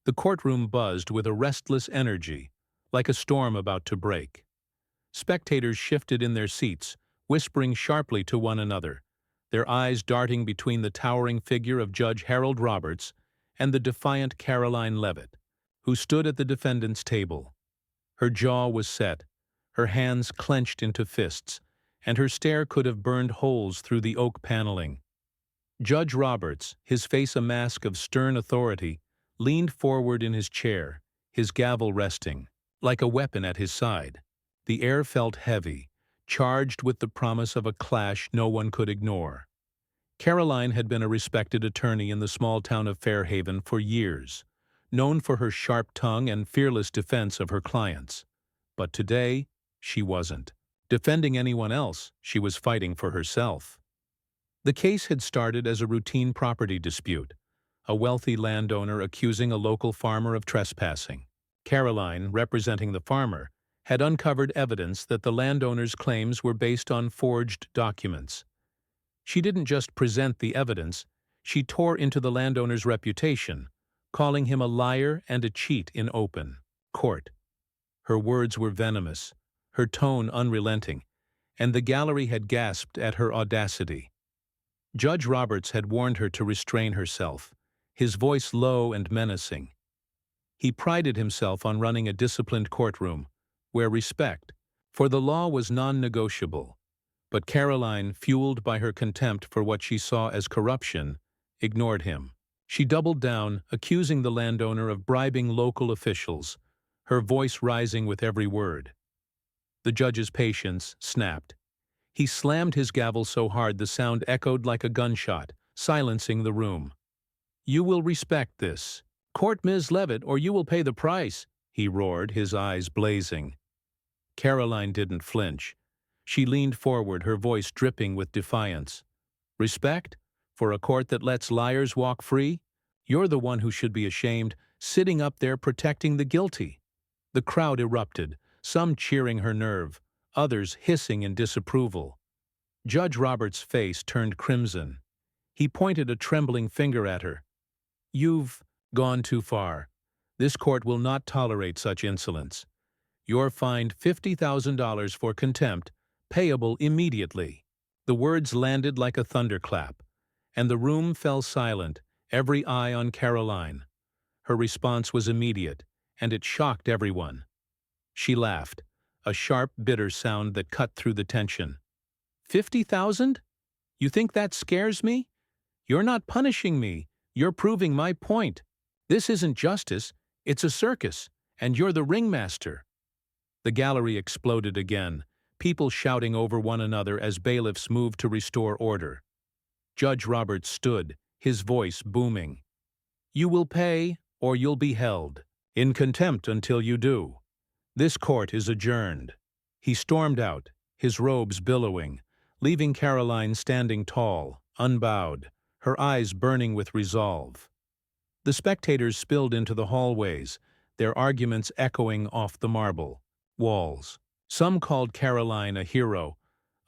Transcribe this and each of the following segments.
The courtroom buzzed with a restless energy, like a storm about to break. Spectators shifted in their seats, whispering sharply to one another, their eyes darting between the towering figure of Judge Harold Roberts and the defiant Karoline Leavitt, who stood at the defendant's table. Her jaw was set, her hands clenched into fists, and her stare could have burned holes through the oak paneling. Judge Roberts, his face a mask of stern authority, leaned forward in his chair, his gavel resting, like a weapon at his side. The air felt heavy, charged with the promise of a clash no one could ignore. Karoline had been a respected attorney in the small town of Fairhaven for years, known for her sharp tongue and fearless defense of her clients. But today, she wasn't defending anyone else, she was fighting for herself. The case had started as a routine property dispute, a wealthy landowner accusing a local farmer of trespassing. Karoline, representing the farmer, had uncovered evidence that the landowner's claims were based on forged documents. She didn't just present the evidence, she tore into the landowner's reputation, calling him a liar and a cheat in open court. Her words were venomous, her tone unrelenting, and the gallery had gasped at her audacity. Judge Roberts had warned her to restrain herself, his voice low and menacing. He prided himself on running a disciplined courtroom, where respect for the law was non-negotiable. But Karoline, fueled by her contempt for what she saw as corruption, ignored him. She doubled down, accusing the landowner of bribing local officials, her voice rising with every word. The judge's patience snapped. He slammed his gavel so hard the sound echoed like a gunshot, silencing the room. "You will respect this. Court Ms. Leavitt, or you will pay the price," he roared, his eyes blazing. Karoline didn't flinch. She leaned forward, her voice dripping with defiance. "Respect? For a court that lets liars walk free? You're the one who should be ashamed, sitting up there protecting the guilty." The crowd erupted, some cheering her nerve, others hissing in disapproval. Judge Roberts' face turned crimson. He pointed a trembling finger at her. "You've gone too far. This court will not tolerate such insolence. You're fined $50,000 for contempt, payable immediately." The words landed like a thunderclap, and the room fell silent, every eye on Karoline. Her response was immediate, and it shocked everyone. She laughed, a sharp, bitter sound that cut through the tension. "50,000? You think that scares me? You're not punishing me, you're proving my point. This isn't justice, it's a circus, and you're the ringmaster." The gallery exploded again, people shouting over one another as bailiffs moved to restore order. Judge Roberts stood, his voice booming. "You will pay, or you'll be held in contempt until you do. This court is adjourned." He stormed out, his robes billowing, leaving Karoline standing tall, unbowed, her eyes burning with resolve. The spectators spilled into the hallways, their arguments echoing off the marble walls. Some called Karoline a hero,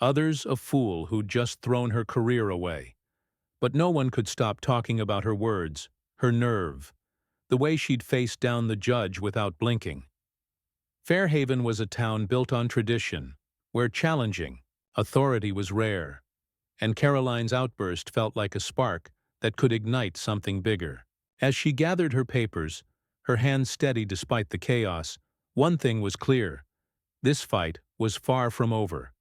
others a fool who'd just thrown her career away. But no one could stop talking about her words, her nerve, the way she'd faced down the judge without blinking. Fairhaven was a town built on tradition, where challenging authority was rare, and Karoline's outburst felt like a spark that could ignite something bigger. As she gathered her papers, her hands steady despite the chaos, one thing was clear: this fight was far from over.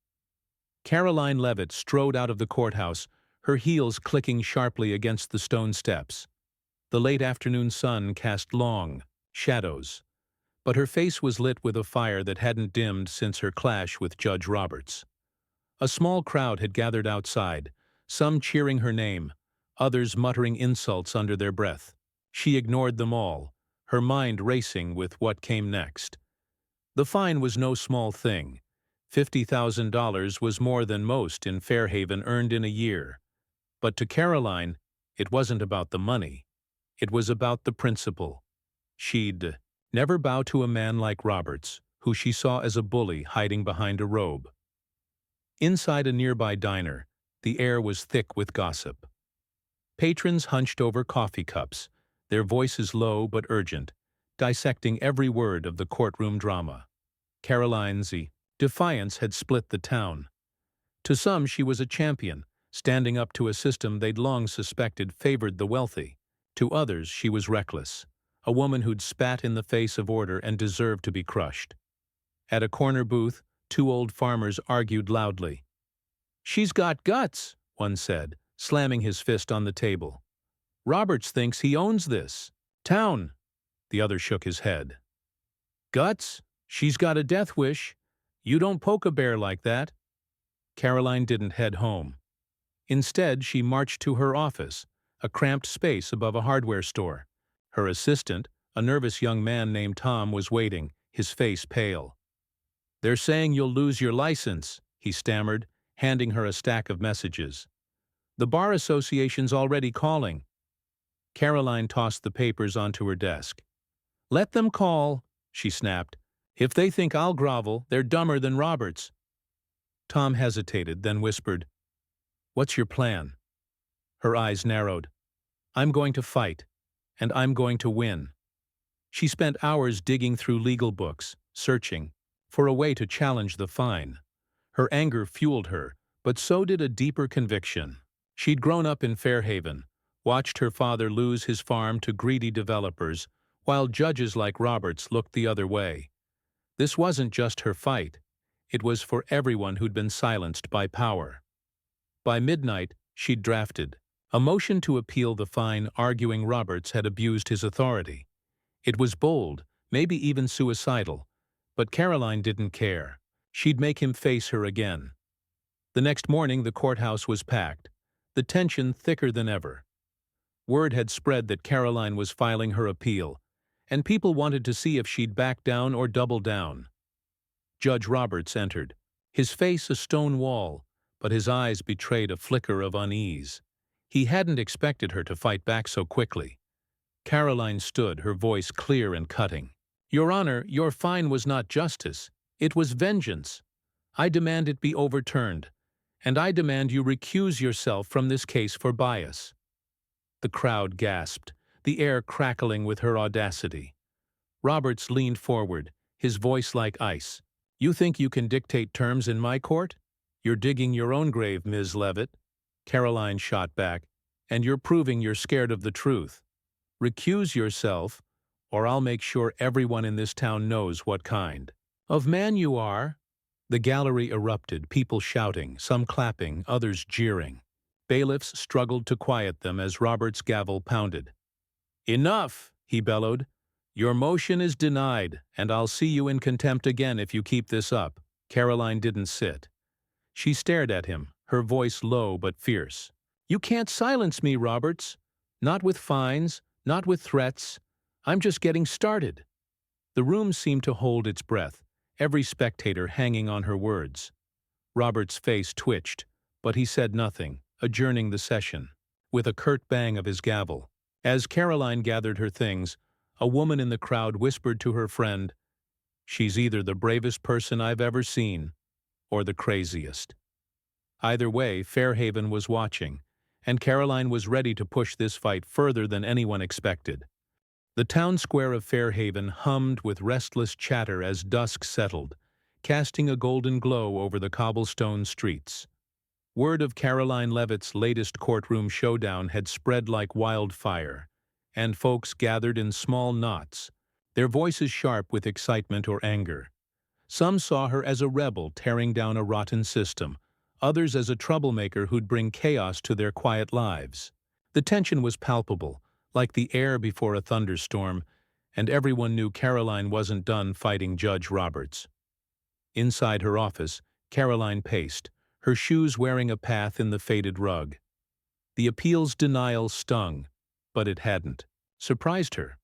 Karoline Leavitt strode out of the courthouse, her heels clicking sharply against the stone steps. The late afternoon sun cast long shadows, but her face was lit with a fire that hadn't dimmed since her clash with Judge Roberts. A small crowd had gathered outside, some cheering her name, others muttering insults under their breath. She ignored them all, her mind racing with what came next. The fine was no small thing. $50,000 was more than most in Fairhaven earned in a year. But to Karoline, it wasn't about the money. It was about the principle. She'd never bow to a man like Roberts, who she saw as a bully hiding behind a robe. Inside a nearby diner, the air was thick with gossip. Patrons hunched over coffee cups, their voices low but urgent, dissecting every word of the courtroom drama. Karoline's defiance had split the town. To some she was a champion, standing up to a system they'd long suspected favored the wealthy. To others she was reckless, a woman who'd spat in the face of order and deserved to be crushed. At a corner booth, two old farmers argued loudly. "She's got guts," one said, slamming his fist on the table. "Roberts thinks he owns this town." The other shook his head. "Guts? She's got a death wish. You don't poke a bear like that." Karoline didn't head home. Instead, she marched to her office, a cramped space above a hardware store. Her assistant, a nervous young man named Tom, was waiting, his face pale. "They're saying you'll lose your license," he stammered, handing her a stack of messages. "The Bar Association's already calling." Karoline tossed the papers onto her desk. "Let them call," she snapped. "If they think I'll grovel, they're dumber than Roberts." Tom hesitated, then whispered, "What's your plan?" Her eyes narrowed. "I'm going to fight, and I'm going to win." She spent hours digging through legal books, searching for a way to challenge the fine. Her anger fueled her, but so did a deeper conviction. She'd grown up in Fairhaven, watched her father lose his farm to greedy developers, while judges like Roberts looked the other way. This wasn't just her fight. It was for everyone who'd been silenced by power. By midnight, she'd drafted a motion to appeal the fine, arguing Roberts had abused his authority. It was bold, maybe even suicidal, but Karoline didn't care. She'd make him face her again. The next morning, the courthouse was packed, the tension thicker than ever. Word had spread that Karoline was filing her appeal, and people wanted to see if she'd back down or double down. Judge Roberts entered, his face a stone wall, but his eyes betrayed a flicker of unease. He hadn't expected her to fight back so quickly. Karoline stood, her voice clear and cutting. "Your Honor, your fine was not justice. It was vengeance. I demand it be overturned, and I demand you recuse yourself from this case for bias." The crowd gasped, the air crackling with her audacity. Roberts leaned forward, his voice like ice. "You think you can dictate terms in my court? You're digging your own grave, Ms. Leavitt." Karoline shot back. "And you're proving you're scared of the truth. Recuse yourself, or I'll make sure everyone in this town knows what kind of man you are." The gallery erupted, people shouting, some clapping, others jeering. Bailiffs struggled to quiet them as Robert's gavel pounded. "Enough!" he bellowed. "Your motion is denied, and I'll see you in contempt again if you keep this up." Karoline didn't sit. She stared at him, her voice low but fierce. "You can't silence me, Roberts. Not with fines, not with threats. I'm just getting started." The room seemed to hold its breath, every spectator hanging on her words. Robert's face twitched, but he said nothing, adjourning the session, with a curt bang of his gavel. As Karoline gathered her things, a woman in the crowd whispered to her friend, "She's either the bravest person I've ever seen, or the craziest." Either way, Fairhaven was watching, and Karoline was ready to push this fight further than anyone expected. The town square of Fairhaven hummed with restless chatter as dusk settled, casting a golden glow over the cobblestone streets. Word of Karoline Leavitt's latest courtroom showdown had spread like wildfire, and folks gathered in small knots, their voices sharp with excitement or anger. Some saw her as a rebel tearing down a rotten system, others as a troublemaker who'd bring chaos to their quiet lives. The tension was palpable, like the air before a thunderstorm, and everyone knew Karoline wasn't done fighting Judge Roberts. Inside her office, Karoline paced, her shoes wearing a path in the faded rug. The appeal's denial stung, but it hadn't surprised her.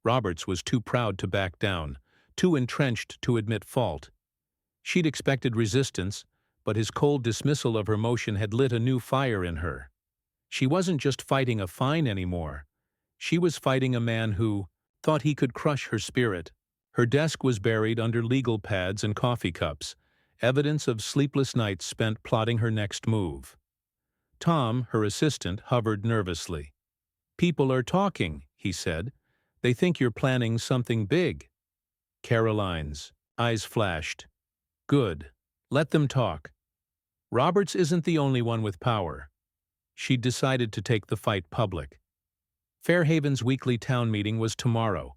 Roberts was too proud to back down, too entrenched to admit fault. She'd expected resistance, but his cold dismissal of her motion had lit a new fire in her. She wasn't just fighting a fine anymore. She was fighting a man who thought he could crush her spirit. Her desk was buried under legal pads and coffee cups, evidence of sleepless nights spent plotting her next move. Tom, her assistant, hovered nervously. "People are talking," he said. "They think you're planning something big." Karoline's eyes flashed. "Good. Let them talk. Roberts isn't the only one with power." She'd decided to take the fight public. Fairhaven's weekly town meeting was tomorrow,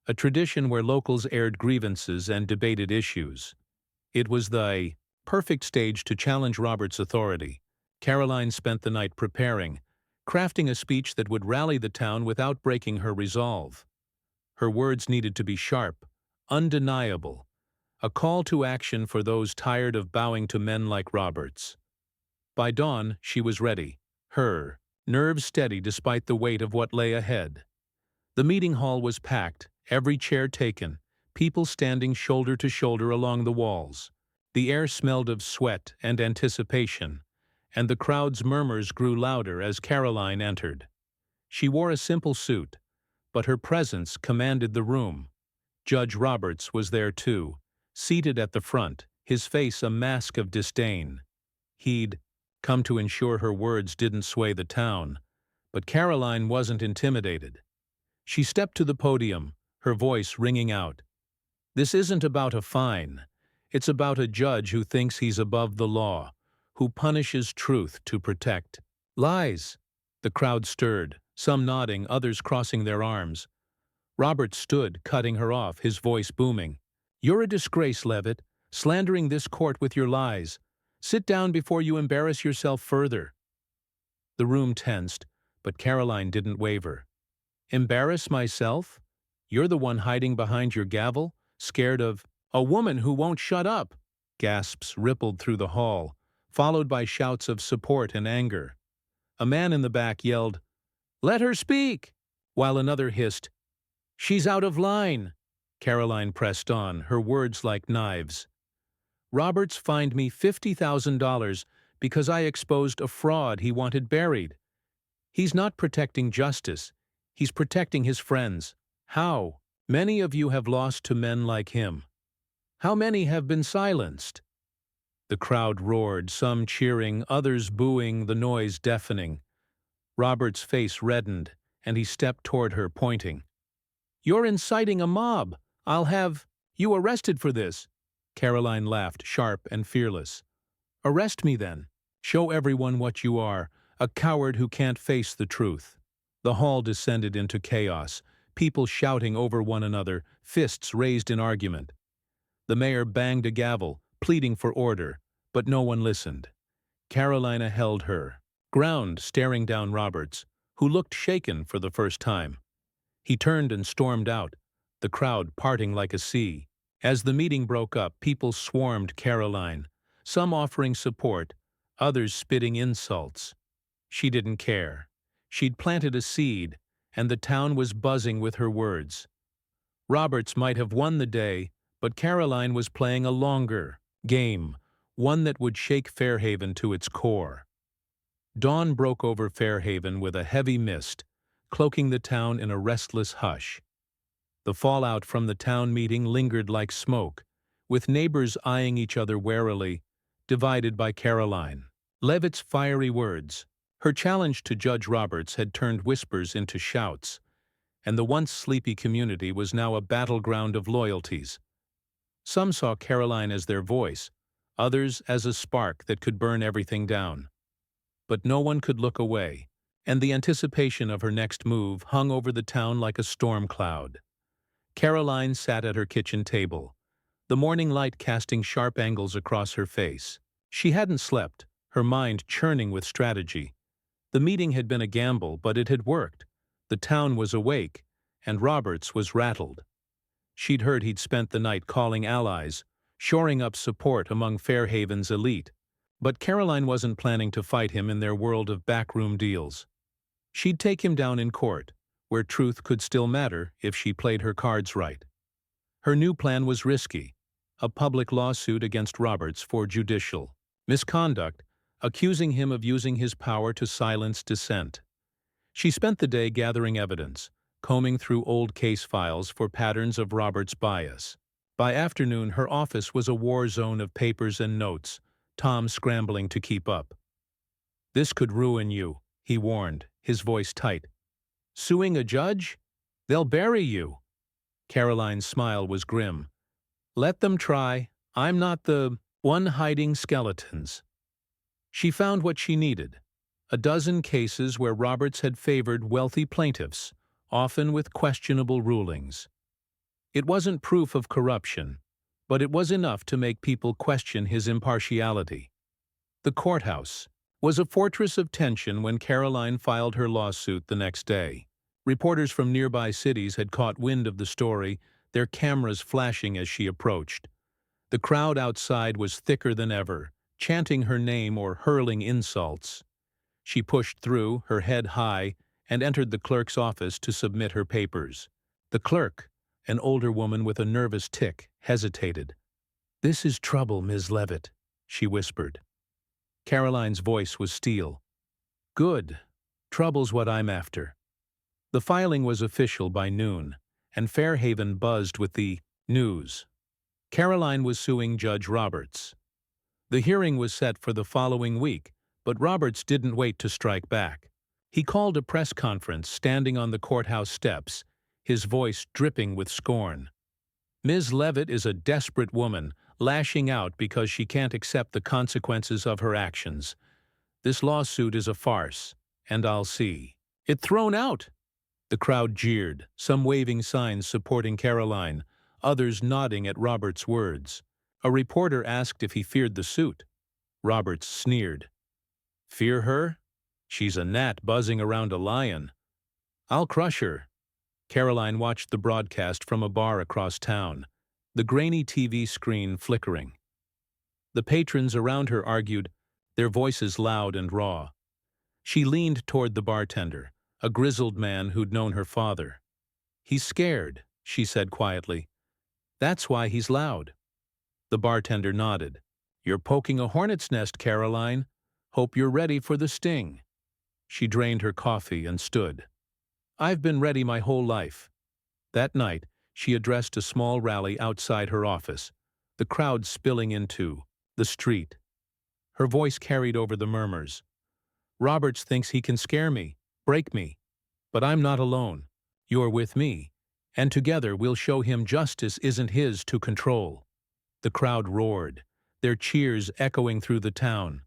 a tradition where locals aired grievances and debated issues. It was the perfect stage to challenge Roberts' authority. Karoline spent the night preparing, crafting a speech that would rally the town without breaking her resolve. Her words needed to be sharp, undeniable, a call to action for those tired of bowing to men like Roberts. By dawn, she was ready, her nerves steady despite the weight of what lay ahead. The meeting hall was packed, every chair taken, people standing shoulder to shoulder along the walls. The air smelled of sweat and anticipation, and the crowd's murmurs grew louder as Karoline entered. She wore a simple suit, but her presence commanded the room. Judge Roberts was there too, seated at the front, his face a mask of disdain. He'd come to ensure her words didn't sway the town, but Karoline wasn't intimidated. She stepped to the podium, her voice ringing out. "This isn't about a fine. It's about a judge who thinks he's above the law, who punishes truth to protect lies." The crowd stirred, some nodding, others crossing their arms. Robert stood, cutting her off, his voice booming. "You're a disgrace, Leavitt, slandering this court with your lies. Sit down before you embarrass yourself further." The room tensed, but Karoline didn't waver. "Embarrass myself? You're the one hiding behind your gavel, scared of a woman who won't shut up." Gasps rippled through the hall, followed by shouts of support and anger. A man in the back yelled, "Let her speak!" while another hissed, "She's out of line." Karoline pressed on, her words like knives. "Roberts fined me $50,000 because I exposed a fraud he wanted buried. He's not protecting justice. He's protecting his friends. How many of you have lost to men like him? How many have been silenced?" The crowd roared, some cheering, others booing, the noise deafening. Robert's face reddened, and he stepped toward her, pointing. "You're inciting a mob. I'll have you arrested for this." Karoline laughed, sharp and fearless. "Arrest me then. Show everyone what you are, a coward who can't face the truth." The hall descended into chaos, people shouting over one another, fists raised in argument. The mayor banged a gavel, pleading for order, but no one listened. Karoline held her ground, staring down Roberts, who looked shaken for the first time. He turned and stormed out, the crowd parting like a sea. As the meeting broke up, people swarmed Karoline, some offering support, others spitting insults. She didn't care. She'd planted a seed, and the town was buzzing with her words. Roberts might have won the day, but Karoline was playing a longer game, one that would shake Fairhaven to its core. Dawn broke over Fairhaven with a heavy mist, cloaking the town in a restless hush. The fallout from the town meeting lingered like smoke, with neighbors eyeing each other warily, divided by Karoline Leavitt's fiery words. Her challenge to Judge Roberts had turned whispers into shouts, and the once sleepy community was now a battleground of loyalties. Some saw Karoline as their voice, others as a spark that could burn everything down. But no one could look away, and the anticipation of her next move hung over the town like a storm cloud. Karoline sat at her kitchen table, the morning light casting sharp angles across her face. She hadn't slept, her mind churning with strategy. The meeting had been a gamble, but it had worked. The town was awake, and Roberts was rattled. She'd heard he'd spent the night calling allies, shoring up support among Fairhaven's elite. But Karoline wasn't planning to fight him in their world of backroom deals. She'd take him down in court, where truth could still matter if she played her cards right. Her new plan was risky, a public lawsuit against Roberts for judicial misconduct, accusing him of using his power to silence dissent. She spent the day gathering evidence, combing through old case files for patterns of Roberts' bias. By afternoon, her office was a war zone of papers and notes, Tom scrambling to keep up. "This could ruin you," he warned, his voice tight. Suing a judge? They'll bury you." Karoline's smile was grim. "Let them try. I'm not the one hiding skeletons." She found what she needed: a dozen cases where Roberts had favored wealthy plaintiffs, often with questionable rulings. It wasn't proof of corruption, but it was enough to make people question his impartiality. The courthouse was a fortress of tension when Karoline filed her lawsuit the next day. Reporters from nearby cities had caught wind of the story, their cameras flashing as she approached. The crowd outside was thicker than ever, chanting her name or hurling insults. She pushed through, her head high, and entered the clerk's office to submit her papers. The clerk, an older woman with a nervous tic, hesitated. "This is trouble, Ms. Leavitt," she whispered. Karoline's voice was steel. "Good. Trouble's what I'm after." The filing was official by noon, and Fairhaven buzzed with the news. Karoline was suing Judge Roberts. The hearing was set for the following week, but Roberts didn't wait to strike back. He called a press conference standing on the courthouse steps, his voice dripping with scorn. "Ms. Leavitt is a desperate woman, lashing out because she can't accept the consequences of her actions. This lawsuit is a farce, and I'll see it thrown out." The crowd jeered, some waving signs supporting Karoline, others nodding at Roberts' words. A reporter asked if he feared the suit. Roberts sneered. "Fear her? She's a gnat buzzing around a lion. I'll crush her." Karoline watched the broadcast from a bar across town, the grainy TV screen flickering. The patrons around her argued, their voices loud and raw. She leaned toward the bartender, a grizzled man who'd known her father. "He's scared," she said quietly. "That's why he's loud." The bartender nodded. "You're poking a hornet's nest, Karoline. Hope you're ready for the sting." She drained her coffee and stood. "I've been ready my whole life." That night, she addressed a small rally outside her office, the crowd spilling into the street. Her voice carried over the murmurs. "Roberts thinks he can scare me, break me. But I'm not alone. You're with me, and together we'll show him justice isn't his to control." The crowd roared, their cheers echoing through the town.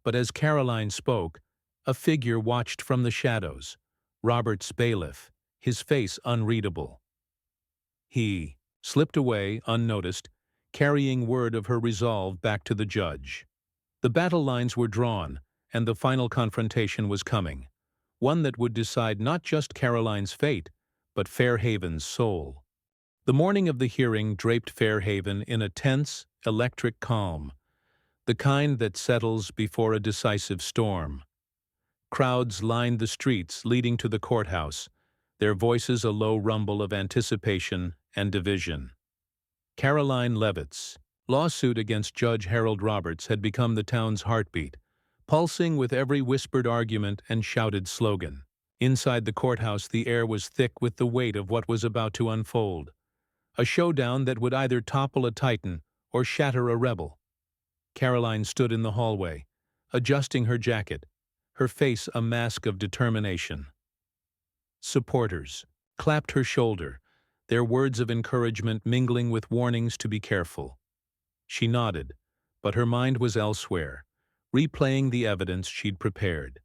But as Karoline spoke, a figure watched from the shadows, Robert's bailiff, his face unreadable. He slipped away, unnoticed, carrying word of her resolve back to the judge. The battle lines were drawn, and the final confrontation was coming, one that would decide not just Karoline's fate, but Fairhaven's soul. The morning of the hearing draped Fairhaven in a tense, electric calm, the kind that settles before a decisive storm. Crowds lined the streets leading to the courthouse, their voices a low rumble of anticipation and division. Karoline Leavitt's lawsuit against Judge Harold Roberts had become the town's heartbeat, pulsing with every whispered argument and shouted slogan. Inside the courthouse, the air was thick with the weight of what was about to unfold, a showdown that would either topple a titan or shatter a rebel. Karoline stood in the hallway, adjusting her jacket, her face a mask of determination. Supporters clapped her shoulder, their words of encouragement mingling with warnings to be careful. She nodded, but her mind was elsewhere, replaying the evidence she'd prepared.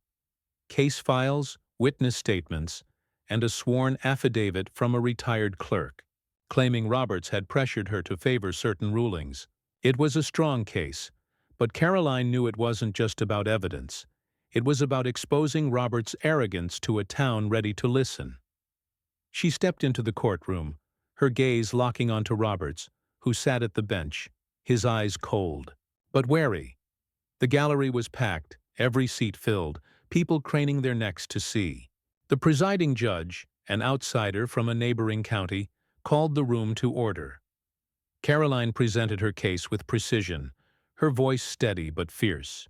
Case files, witness statements, and a sworn affidavit from a retired clerk, claiming Roberts had pressured her to favor certain rulings. It was a strong case, but Karoline knew it wasn't just about evidence. It was about exposing Roberts' arrogance to a town ready to listen. She stepped into the courtroom, her gaze locking onto Roberts, who sat at the bench, his eyes cold, but wary. The gallery was packed, every seat filled, people craning their necks to see. The presiding judge, an outsider from a neighboring county, called the room to order. Karoline presented her case with precision, her voice steady but fierce.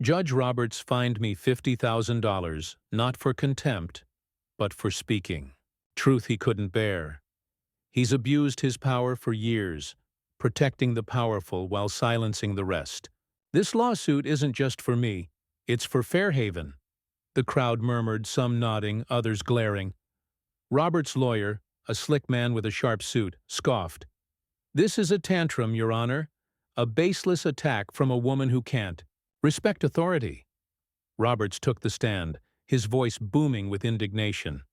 "Judge Roberts fined me $50,000, not for contempt, but for speaking truth he couldn't bear. He's abused his power for years, protecting the powerful while silencing the rest. This lawsuit isn't just for me, it's for Fairhaven. The crowd murmured, some nodding, others glaring. Robert's lawyer, a slick man with a sharp suit, scoffed. "This is a tantrum, Your Honor. A baseless attack from a woman who can't respect authority." Roberts took the stand, his voice booming with indignation.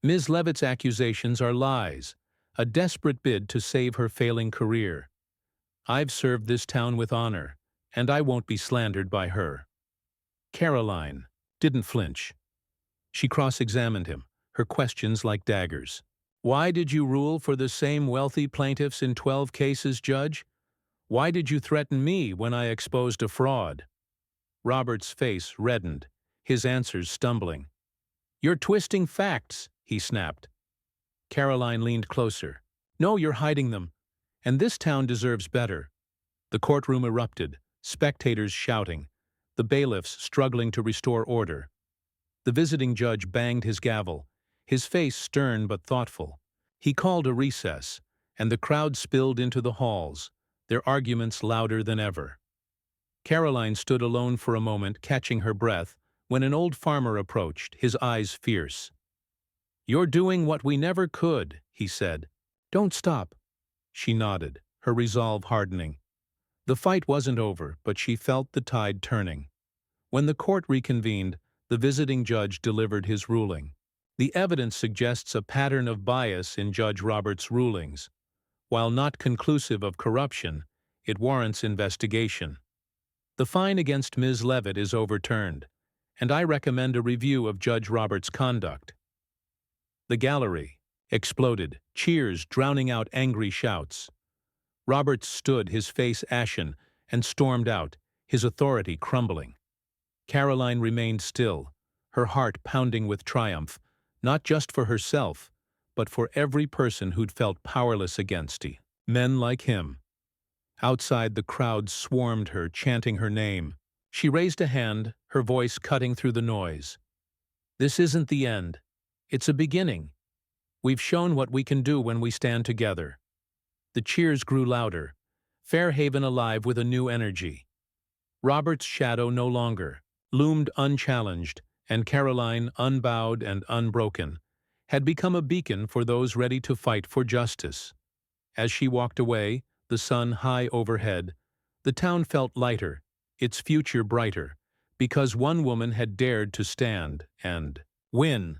"Ms. Leavitt's accusations are lies, a desperate bid to save her failing career. I've served this town with honor, and I won't be slandered by her." Karoline didn't flinch. She cross-examined him, her questions like daggers. "Why did you rule for the same wealthy plaintiffs in 12 cases, Judge? Why did you threaten me when I exposed a fraud?" Robert's face reddened, his answers stumbling. "You're twisting facts," he snapped. Karoline leaned closer. "No, you're hiding them, and this town deserves better." The courtroom erupted, spectators shouting, the bailiffs struggling to restore order. The visiting judge banged his gavel, his face stern but thoughtful. He called a recess, and the crowd spilled into the halls, their arguments louder than ever. Karoline stood alone for a moment, catching her breath, when an old farmer approached, his eyes fierce. "You're doing what we never could," he said. "Don't stop." She nodded, her resolve hardening. The fight wasn't over, but she felt the tide turning. When the court reconvened, the visiting judge delivered his ruling. The evidence suggests a pattern of bias in Judge Roberts' rulings. While not conclusive of corruption, it warrants investigation. The fine against Ms. Leavitt is overturned, and I recommend a review of Judge Roberts' conduct. The gallery exploded, cheers drowning out angry shouts. Roberts stood, his face ashen, and stormed out, his authority crumbling. Karoline remained still, her heart pounding with triumph, not just for herself, but for every person who'd felt powerless against men like him. Outside, the crowd swarmed her, chanting her name. She raised a hand, her voice cutting through the noise. "This isn't the end. It's a beginning. We've shown what we can do when we stand together." The cheers grew louder, Fairhaven alive with a new energy. Robert's shadow no longer loomed unchallenged, and Karoline, unbowed and unbroken, had become a beacon for those ready to fight for justice. As she walked away, the sun high overhead, the town felt lighter, its future brighter, because one woman had dared to stand and win.